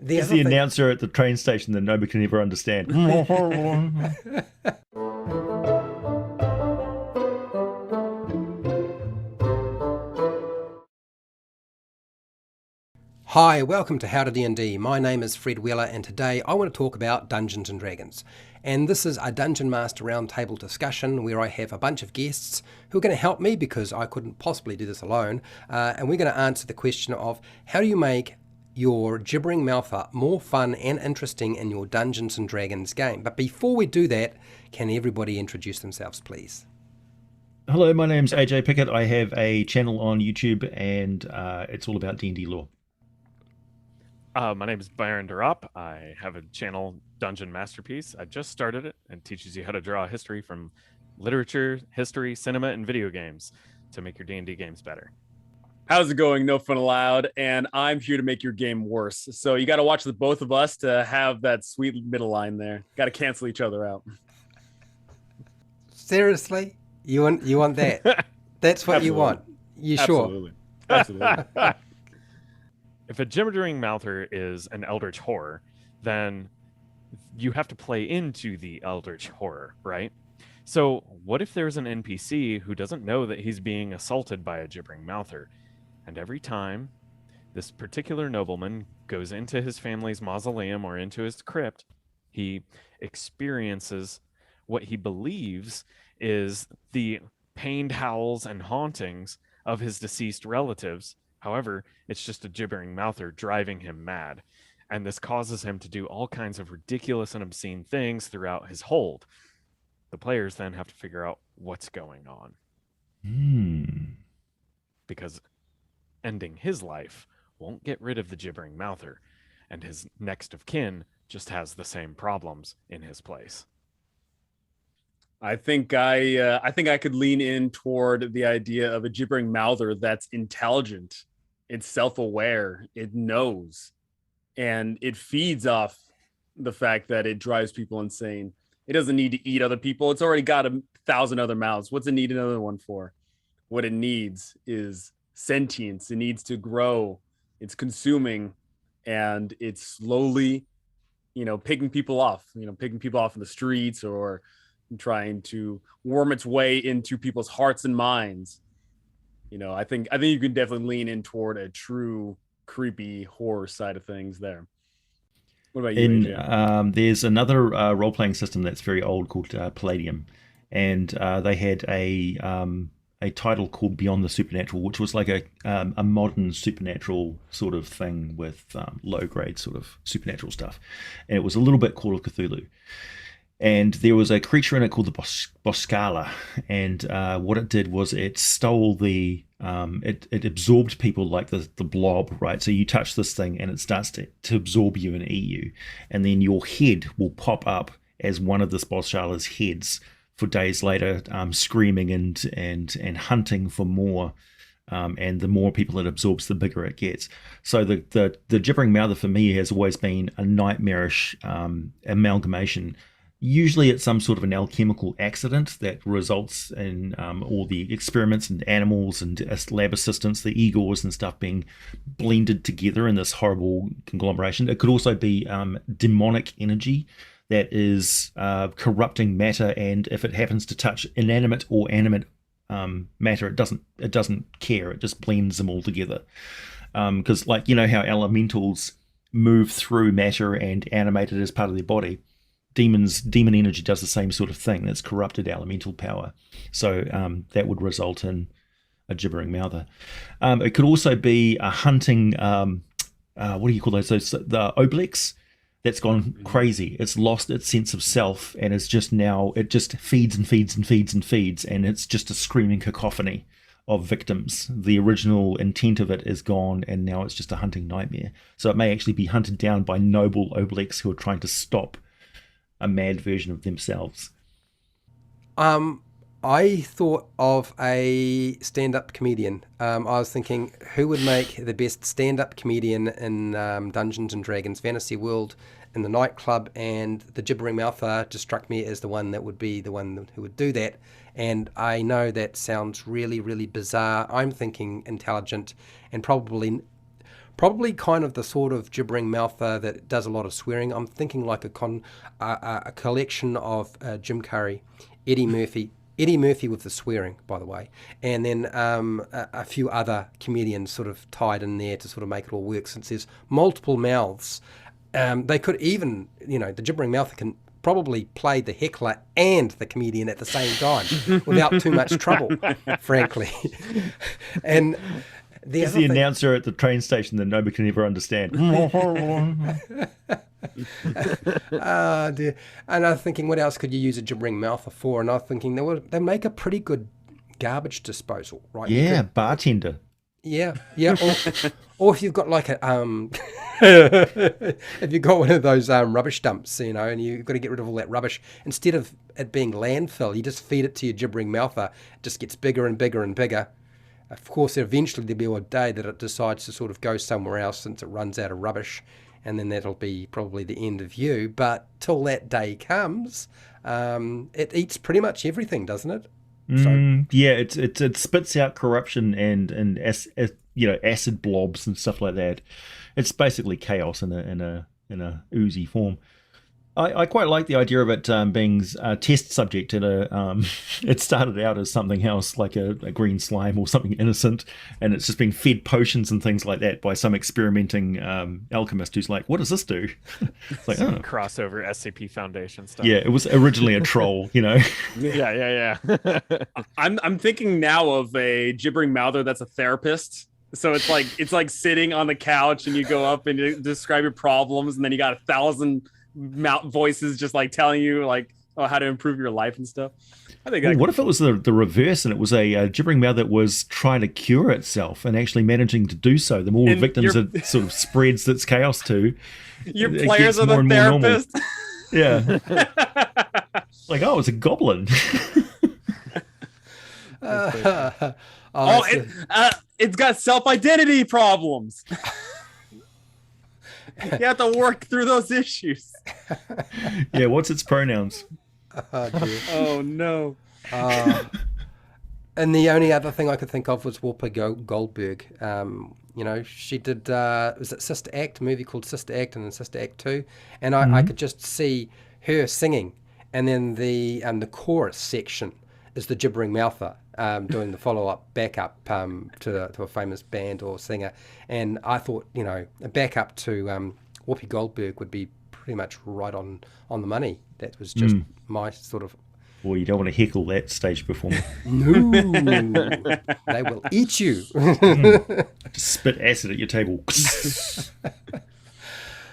The He's other the thing, announcer at the train station that nobody can ever understand. Hi, welcome to How to D&D. My name is Fred Wheeler, and today I want to talk about Dungeons and Dragons. And this is a Dungeon Master Roundtable discussion where I have a bunch of guests who are going to help me because I couldn't possibly do this alone. And we're going to answer the question of how do you make your Gibbering Mouther more fun and interesting in your Dungeons and Dragons game. But before we do that, can everybody introduce themselves, please? Hello, my name's AJ Pickett. I have a channel on YouTube, and it's all about D&D lore. My name is Byron Durop. I have a channel, Dungeon Masterpiece. I just started it and teaches you how to draw history from literature, history, cinema, and video games to make your D&D games better. How's it going? No Fun Allowed, and I'm here to make your game worse. So you got to watch the both of us to have that sweet middle line there. Got to cancel each other out. Seriously? You want that? That's what you want? You sure? Absolutely. Absolutely. If a Gibbering Mouther is an eldritch horror, then you have to play into the eldritch horror, right? So what if there's an NPC who doesn't know that he's being assaulted by a Gibbering Mouther? And every time this particular nobleman goes into his family's mausoleum or into his crypt, he experiences what he believes is the pained howls and hauntings of his deceased relatives. However, it's just a Gibbering Mouther driving him mad, and this causes him to do all kinds of ridiculous and obscene things throughout his hold. The players then have to figure out what's going on. Because ending his life won't get rid of the Gibbering Mouther, and his next of kin just has the same problems in his place. I think I could lean in toward the idea of a Gibbering Mouther that's intelligent, it's self-aware, it knows, and it feeds off the fact that it drives people insane. It doesn't need to eat other people. It's already got 1,000 other mouths. What's it need another one for? What it needs is sentience. It needs to grow. It's consuming, and it's slowly, picking people off in the streets or trying to worm its way into people's hearts and minds. I think you can definitely lean in toward a true creepy horror side of things there. What about you, AJ? There's another role-playing system that's very old called Palladium, and they had a title called Beyond the Supernatural, which was like a modern supernatural sort of thing with low-grade sort of supernatural stuff, and it was a little bit Call of Cthulhu. And there was a creature in it called the Boscala, and what it did was it stole it absorbed people like the blob, right? So you touch this thing and it starts to absorb you and eat you, and then your head will pop up as one of this Boscala's heads for days later, screaming and hunting for more. And the more people it absorbs, the bigger it gets. So the Gibbering Mouther for me has always been a nightmarish amalgamation. Usually it's some sort of an alchemical accident that results in all the experiments and animals and lab assistants, the Igors and stuff being blended together in this horrible conglomeration. It could also be demonic energy that is corrupting matter, and if it happens to touch inanimate or animate matter, it doesn't care. It just blends them all together. Because how elementals move through matter and animate it as part of their body. Demon energy does the same sort of thing. That's corrupted elemental power. So that would result in a Gibbering Mouther. It could also be a hunting, what do you call those? The Oblex that's gone crazy. It's lost its sense of self, and it just feeds and feeds and feeds and feeds, and it's just a screaming cacophony of victims. The original intent of it is gone, and now it's just a hunting nightmare. So it may actually be hunted down by noble Oblex who are trying to stop a mad version of themselves. I thought of a stand-up comedian. I was thinking, who would make the best stand-up comedian in Dungeons and Dragons Fantasy World in the nightclub, and the Gibbering Mouther just struck me as the one that would be the one who would do that. And I know that sounds really, really bizarre. I'm thinking intelligent and probably Probably kind of the sort of gibbering mouther that does a lot of swearing. I'm thinking like a collection of Jim Carrey, Eddie Murphy with the swearing, by the way, and then a few other comedians sort of tied in there to sort of make it all work. Since there's multiple mouths, they could even, the gibbering mouther can probably play the heckler and the comedian at the same time without too much trouble, frankly. And He's the announcer at the train station that nobody can ever understand. Dear. And I'm thinking, what else could you use a gibbering mouther for? And I'm thinking they make a pretty good garbage disposal, right? Yeah, bartender. Yeah. Or if you've got like a if you've got one of those rubbish dumps, and you've got to get rid of all that rubbish, instead of it being landfill, you just feed it to your gibbering mouther. It just gets bigger and bigger and bigger. Of course, eventually there'll be a day that it decides to sort of go somewhere else since it runs out of rubbish, and then that'll be probably the end of you. But till that day comes, it eats pretty much everything, doesn't it? Yeah, it spits out corruption and acid blobs and stuff like that. It's basically chaos in a oozy form. I quite like the idea of it being a test subject in it started out as something else, like a green slime or something innocent, and it's just being fed potions and things like that by some experimenting alchemist who's like, what does this do? It's like, oh. Crossover SCP Foundation stuff. Yeah, it was originally a troll, Yeah. I'm thinking now of a gibbering mouther that's a therapist. So it's like sitting on the couch and you go up and you describe your problems, and then you got 1,000 voices just like telling you like how to improve your life and stuff. I think. What if it was the reverse, and it was a gibbering mouth that was trying to cure itself and actually managing to do so? The more victims it sort of spreads its chaos to, your players are the therapist. Yeah, like, oh, it's a goblin. It's got self-identity problems. You have to work through those issues. Yeah, what's its pronouns? Oh no. And the only other thing I could think of was Whoopi Goldberg. She did was it Sister Act, a movie called Sister Act, and then Sister Act 2, and I could just see her singing, and then the chorus section is the gibbering mouther doing the follow-up backup to a famous band or singer. And I thought, a backup to Whoopi Goldberg would be pretty much right on the money. That was just my sort of... Well, you don't want to heckle that stage performer. No, they will eat you. Just spit acid at your table.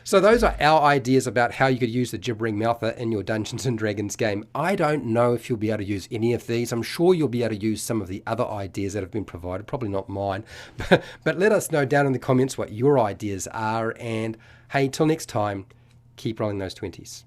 So those are our ideas about how you could use the gibbering mouther in your Dungeons & Dragons game. I don't know if you'll be able to use any of these. I'm sure you'll be able to use some of the other ideas that have been provided, probably not mine. But let us know down in the comments what your ideas are. And hey, till next time, keep rolling those 20s.